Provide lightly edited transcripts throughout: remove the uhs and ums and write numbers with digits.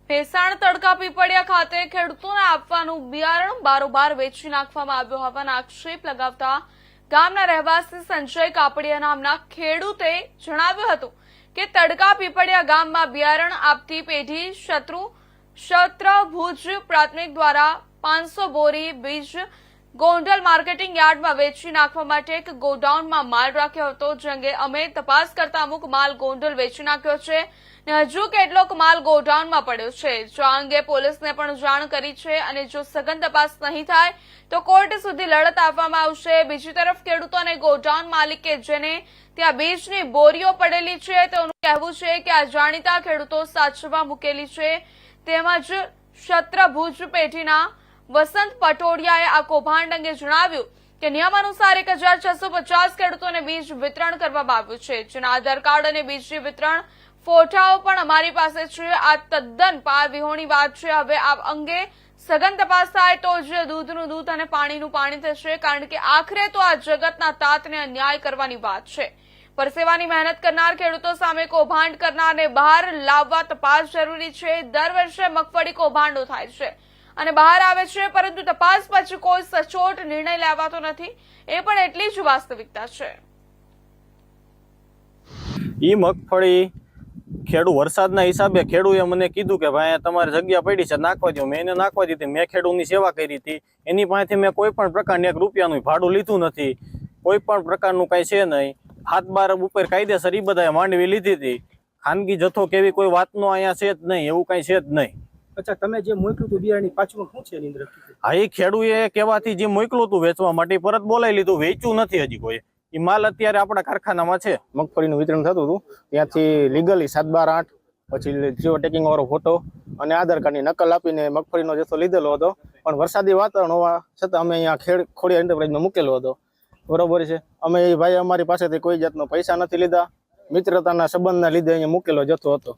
ભેસાણ તડકા પીપળિયા ખાતે ખેડૂતોને આપવાનું બિયારણ બારોબાર વેચી નાખવામાં આવ્યું હોવાના આક્ષેપ લગાવતા ગામના રહેવાસી સંજય કાપડિયા નામના ખેડૂતે જણાવ્યું હતું કે તડકા પીપળિયા ગામમાં બિયારણ આપતી પેઢી શત્રુભુજ પ્રાથમિક દ્વારા 500 બોરી બીજ ગોંડલ માર્કેટિંગ યાર્ડમાં વેચી નાખવા માટે એક ગોડાઉનમાં માલ રાખ્યો હતો, જે અંગે અમે તપાસ કરતા અમુક માલ ગોંડલ વેચી નાખ્યો છે ને હજુ કેટલોક માલ ગોડાઉનમાં પડ્યો છે, જો આ અંગે પોલીસને પણ જાણ કરી છે અને જો સઘન તપાસ નહીં થાય તો કોર્ટ સુધી લડત આપવામાં આવશે। બીજી તરફ ખેડૂતોને ગોડાઉન માલિકે જેને ત્યાં બીજની બોરીઓ પડેલી છે તેનું કહેવું છે કે આ જાણીતા ખેડૂતો સાચવવા મૂકેલી છે, તેમજ શત્રુભુજ પેઢીના વસંત પટોડિયાએ આ કૌભાંડ અંગે જણાવ્યું કે નિયમ અનુસાર 1650 ખેડૂતોને બીજ વિતરણ કરવામાં આવ્યું છે, જેના આધાર કાર્ડ અને બીજની વિતરણ ફોટાઓ પણ અમારી પાસે છે। આ તદ્દન વિહોણી વાત છે। હવે આ અંગે સઘન તપાસ થાય તો જ દૂધનું દૂધ અને પાણીનું પાણી થશે, કારણ કે આખરે તો આ જગતના તાતને અન્યાય કરવાની વાત છે। પરસેવાની મહેનત કરનાર ખેડૂતો સામે કૌભાંડ કરનારને બહાર લાવવા તપાસ જરૂરી છે। દર વર્ષે મગફળી કૌભાંડો થાય છે અને બહાર આવે છે, પરંતુ તપાસ પછી કોઈ સચોટ નિર્ણય લેવાતો નથી, એ પણ એટલી જ વાસ્તવિકતા છે। ઈ મગફળી વરસાદના હિસાબે ખેડૂએ મને કીધું કે ભાઈ તમારી જગ્યા પડી છે નાખવા દો, મેં એને નાખવા દીધી। મેં ખેડૂતની સેવા કરી હતી, એની પાસેથી મેં કોઈ પણ પ્રકારની 1 રૂપિયાનું ભાડું લીધું નથી, કોઈ પણ પ્રકારનું કાંઈ છે નહીં। 7-12 ઉપર કાયદેસર એ બધાએ માંડવી લીધી હતી, ખાનગી જથ્થો કેવી કોઈ વાતનો અહીંયા છે જ નહીં, એવું કાંઈ છે જ નહીં। અચ્છા, તમે જે મોકલ્યું હતું બિયારણની પાછું શું છે એની અંદર? હા, એ ખેડૂએ કહેવાથી જે મોકલું હતું વેચવા માટે પરત બોલાવી લીધું, વેચ્યું નથી હજી કોઈ। એ માલ અત્યારે આપણા કારખાનામાં છે। મગફળીનું વિતરણ થતું હતું, ત્યાંથી લીગલી 7/12/8 પછી જીઓ ટેકિંગ વાળો ફોટો અને આધાર કાર્ડની નકલ આપીને મગફળીનો જથ્થો લીધેલો હતો, પણ વરસાદી વાતાવરણ હોવા છતાં અમે અહીંયા ખોડિયાર એન્ટરપ્રાઇઝમાં મૂકેલો હતો, બરોબર છે। અમે એ ભાઈ અમારી પાસેથી કોઈ જાતનો પૈસા નથી લીધા, મિત્રતાના સંબંધના લીધે અહીંયા મૂકેલો જથ્થો હતો,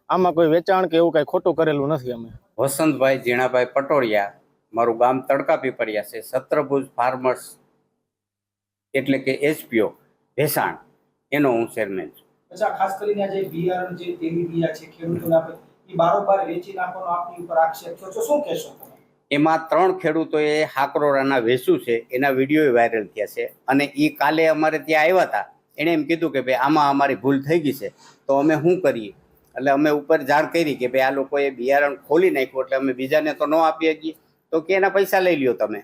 આમાં કોઈ વેચાણ કે એવું કઈ ખોટું કરેલું નથી। અમે વસંતભાઈ જીણાભાઈ પટોડિયા, મારું ગામ તડકા પીપળિયા છે, શત્રુભુજ ફાર્મર્સ એટલે કે એચપીઓ ભેસાણ, એનો હું ચેરમેન છું। અચ્છા, ખાસ કરીને જે બિયારણ જે તેલી બિયા છે ખેડૂતોને આપે એ બારોબાર વેચી નાખવાનો આપની ઉપર આક્ષેપ છે, તો શું કહેશો તમે? એમાં 3 ખેડૂતોએ હાકરોરાના વેચું છે, એના વિડીયો વાયરલ થયા છે અને એ કાલે અમારે ત્યાં આવ્યા હતા, એણે એમ કીધું કે ભાઈ આમાં અમારી ભૂલ થઈ ગઈ છે, તો અમે શું કરીએ? એટલે અમે ઉપર જાણ કરી કે ભાઈ આ લોકોએ બિયારણ ખોલી નાખ્યું, એટલે અમે બીજાને તો ન આપી શકીએ, તો કે એના પૈસા લઈ લ્યો તમે।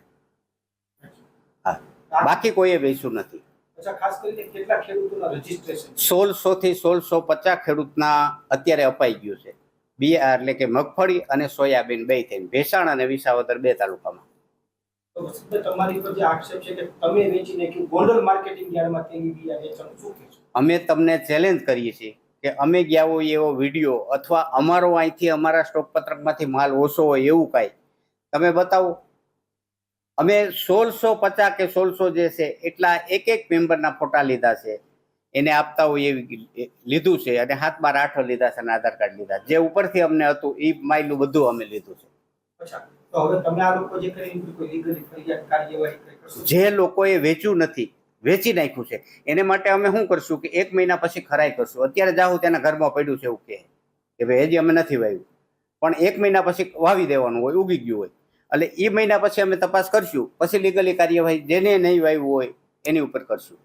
હા, બાકી કોઈએ વેચ્યું નથી। અચ્છા, ખાસ કરીને કેટલા ખેડૂતોના રજીસ્ટ્રેશન? 1600 થી 1650 ખેડૂતના અત્યારે અપાઈ ગયું છે બિયાર, એટલે કે મગફળી અને સોયાબીન બે થઈને, ભેસાણ અને વિસાવદર 2 તાલુકામાં। તો તમારી ઉપર જે આક્ષેપ છે કે તમે વેચી નાખ્યું ગોંડલ માર્કેટિંગ યાર્ડમાં તેલી બિયા વેચવાનું, શું કહેશો? અમે તમને ચેલેન્જ કરીએ છીએ કે અમે ગયા હોય એવો વિડીયો અથવા અમારો અહીંથી અમારા સ્ટોક પત્રકમાંથી માલ ઓછો હોય એવું કાંઈ તમે બતાવો। અમે 1650 કે 1600 જે છે એટલા એક મેમ્બરના ફોટા લીધા છે, એને આપતા હોય એવી લીધું છે, અને 7/12/8 લીધા છે અને આધાર કાર્ડ લીધા, જે ઉપરથી અમને હતું એ માયલું બધું અમે લીધું છે। અચ્છા, તો હવે તમે આ લોકો જે કરી કોઈ લીગલી ફરિયાદ કાર્યવાહી કરશો? જે લોકોએ વેચ્યું નથી, વેચી નાખ્યું છે, એને માટે અમે શું કરશું કે 1 મહિના પછી ખરાઈ કરશું। અત્યારે જાહું તેના ઘરમાં પડ્યું છે એવું કે ભાઈ હજી અમે નથી વાવ્યું, પણ 1 મહિના પછી વાવી દેવાનું હોય, ઉગી ગયું હોય, એટલે એ મહિના પછી અમે તપાસ કરશું, પછી લીગલી કાર્યવાહી જેને નહીં વાવ્યું હોય એની ઉપર કરશું।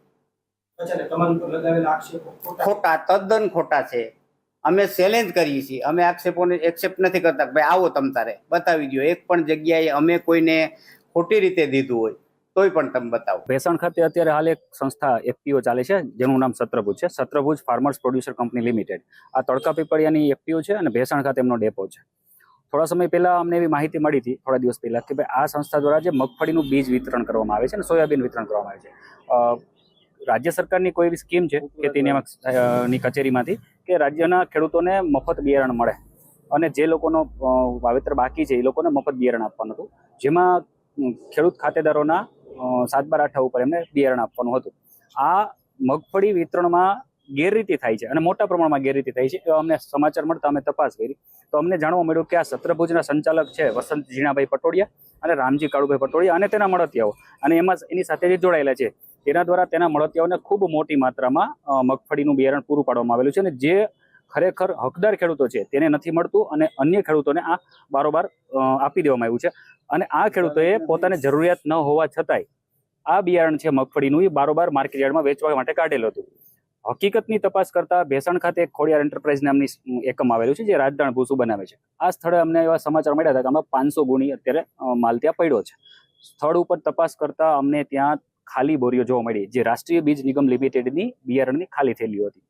ખોટા, તદ્દન ખોટા છે। અમે ચેલેન્જ કરીએ છીએ, અમે આક્ષેપોને એક્સેપ્ટ નથી કરતા। ભાઈ આવો તમ તારે બતાવી દો, એક પણ જગ્યાએ અમે કોઈને ખોટી રીતે દીધું હોય તોય પણ તમે બતાવો। ભેસાણ ખાતે અત્યારે હાલ એક સંસ્થા એફપીઓ ચાલે છે, જેનું નામ શત્રુભુજ છે, શત્રુભુજ ફાર્મર્સ પ્રોડ્યુસર કંપની લિમિટેડ। આ તડકા પીપળિયાની એફપીઓ છે અને ભેસાણ ખાતે એમનો ડેપો છે। થોડા સમય પહેલા અમને એવી માહિતી મળી હતી, થોડા દિવસ પહેલા, કે ભાઈ આ સંસ્થા દ્વારા જે મગફળીનું બીજ વિતરણ કરવામાં આવે છે અને સોયાબીન વિતરણ કરવામાં આવે છે, રાજ્ય સરકારની કોઈ એવી સ્કીમ છે કે તેની કચેરીમાંથી કે રાજ્યના ખેડૂતોને મફત બિયારણ મળે અને જે લોકોનો વાવેતર બાકી છે એ લોકોને મફત બિયારણ આપવાનું હતું, જેમાં ખેડૂત ખાતેદારોના 7/12/8 ઉપર એમને બિયારણ આપવાનું હતું। આ મગફળી વિતરણમાં ગેરરીતિ થાય છે અને મોટા પ્રમાણમાં ગેરરીતિ થાય છે એવા અમને સમાચાર મળતા અમે તપાસ કરી, તો અમને જાણવા મળ્યું કે આ શત્રુભુજના સંચાલક છે વસંત જીણાભાઈ પટોડિયા અને રામજી કાળુભાઈ પટોડિયા અને તેના મળતિયાઓ, અને એમાં એની સાથે જે જોડાયેલા છે તેના દ્વારા તેના મળતિયાઓને ખૂબ મોટી માત્રામાં મગફળીનું બિયારણ પૂરું પાડવામાં આવેલું છે, અને જે ખરેખર હકદાર ખેડૂતો છે તેને નથી મળતું અને અન્ય ખેડૂતોને આ બારોબાર આપી દેવામાં આવ્યું છે. અને આ ખેડૂતોએ પોતાને જરૂરિયાત ન હોવા છતાંય આ બિયારણ છે મગફળીનું એ બારોબાર માર્કેટ યાર્ડમાં વેચવા માટે કાઢેલું હતું. હકીકતની તપાસ કરતા ભેસાણ ખાતે એક ખોડિયાર એન્ટરપ્રાઇઝ નામની એકમ આવેલું છે જે રાજદાણ ભૂસું બનાવે છે. આ સ્થળે અમને એવા સમાચાર મળ્યા હતા કે આમાં 500 ગુણી અત્યારે માલ ત્યાં પડ્યો છે. સ્થળ ઉપર તપાસ કરતા અમને ત્યાં ખાલી બોરીઓ જોવા મળી જે રાષ્ટ્રીય બીજ નિગમ લિમિટેડની બિયારણની ખાલી થેલીઓ હતી.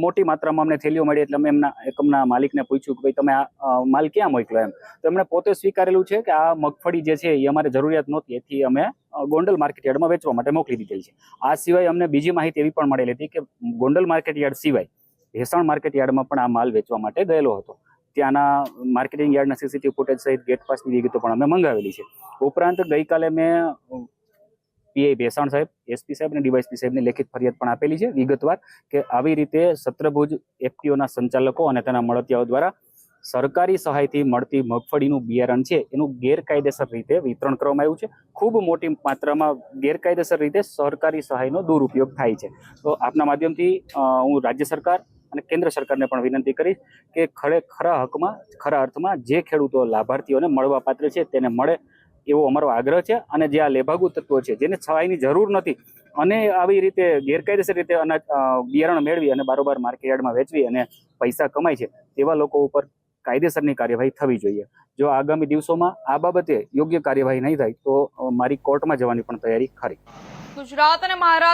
મોટી માત્રામાં અમને થેલીઓ મળી એટલે અમે એમના એકમના માલિકને પૂછ્યું કે ભાઈ તમે આ માલ ક્યાં મોકલ્યો એમ. તો એમણે પોતે સ્વીકારેલું છે કે આ મગફળી જે છે એ અમારે જરૂરિયાત નહોતી એથી અમે ગોંડલ માર્કેટ યાર્ડમાં વેચવા માટે મોકલી દીધેલી છે. આ સિવાય અમને બીજી માહિતી એવી પણ મળેલી હતી કે ગોંડલ માર્કેટ યાર્ડ સિવાય ભેસાણ માર્કેટ યાર્ડમાં પણ આ માલ વેચવા માટે ગયેલો હતો. ત્યાંના માર્કેટિંગ યાર્ડના સીસીટીવી ફૂટેજ સહિત ગેટ પાસની વિગતો પણ અમે મંગાવેલી છે. ઉપરાંત ગઈકાલે મેં પીઆઈ ભેસાણ સાહેબ, એસપી સાહેબ અને ડીવાયએસપી સાહેબને લેખિત ફરિયાદ પણ આપેલી છે વિગતવાર કે આવી રીતે સત્રભુજ એફપીઓના સંચાલકો અને તેના મળતિયાઓ દ્વારા સરકારી સહાયથી મળતી મગફળીનું બિયારણ છે એનું ગેરકાયદેસર રીતે વિતરણ કરવામાં આવ્યું છે. ખૂબ મોટી માત્રામાં ગેરકાયદેસર રીતે સરકારી સહાયનો દુરુપયોગ થાય છે. તો આપના માધ્યમથી હું રાજ્ય સરકાર અને કેન્દ્ર સરકારને પણ વિનંતી કરીશ કે ખરા અર્થમાં જે ખેડૂતો લાભાર્થીઓને મળવા પાત્ર છે તેને મળે એવો અમારો આગ્રહ છે. અને જે આ લેભાગુ તત્વો છે જેને સહાયની જરૂર નથી અને આવી રીતે ગેરકાયદેસર રીતે અનાજ બિયારણ મેળવી અને બારોબાર માર્કેટ યાર્ડમાં વેચવી અને પૈસા કમાય છે તેવા લોકો ઉપર કાયદેસરની કાર્યવાહી થવી જોઈએ. જો આગામી દિવસોમાં આ બાબતે યોગ્ય કાર્યવાહી નહીં થાય તો મારી કોર્ટમાં જવાની પણ તૈયારી ખરી. ગુજરાત અને મહારાષ્ટ્ર